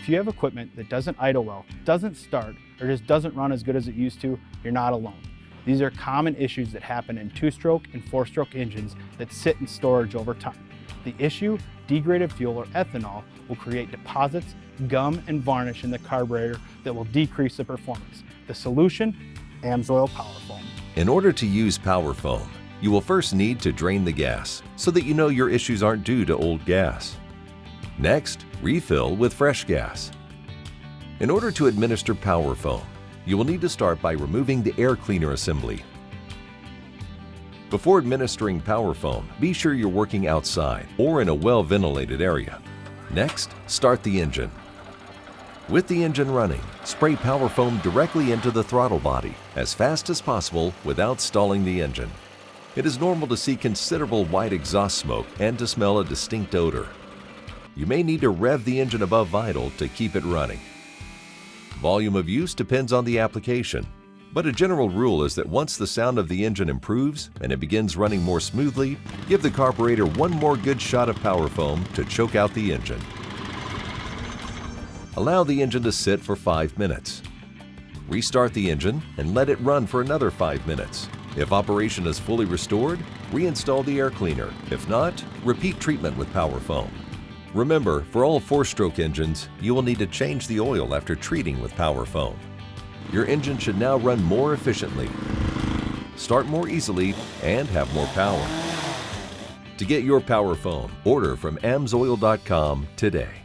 If you have equipment that doesn't idle well, doesn't start, or just doesn't run as good as it used to, you're not alone. These are common issues that happen in 2-stroke and 4-stroke engines that sit in storage over time. The issue, degraded fuel or ethanol, will create deposits, gum, and varnish in the carburetor that will decrease the performance. The solution? AMSOIL Power Foam. In order to use Power Foam, you will first need to drain the gas so that you know your issues aren't due to old gas. Next, refill with fresh gas. In order to administer Power Foam, you will need to start by removing the air cleaner assembly. Before administering Power Foam, be sure you're working outside or in a well-ventilated area. Next, start the engine. With the engine running, spray Power Foam directly into the throttle body as fast as possible without stalling the engine. It is normal to see considerable white exhaust smoke and to smell a distinct odor. You may need to rev the engine above idle to keep it running. Volume of use depends on the application, but a general rule is that once the sound of the engine improves and it begins running more smoothly, give the carburetor one more good shot of Power Foam to choke out the engine. Allow the engine to sit for 5 minutes. Restart the engine and let it run for another 5 minutes. If operation is fully restored, reinstall the air cleaner. If not, repeat treatment with Power Foam. Remember, for all 4-stroke engines, you will need to change the oil after treating with Power Foam. Your engine should now run more efficiently, start more easily, and have more power. To get your Power Foam, order from AMSOIL.com today.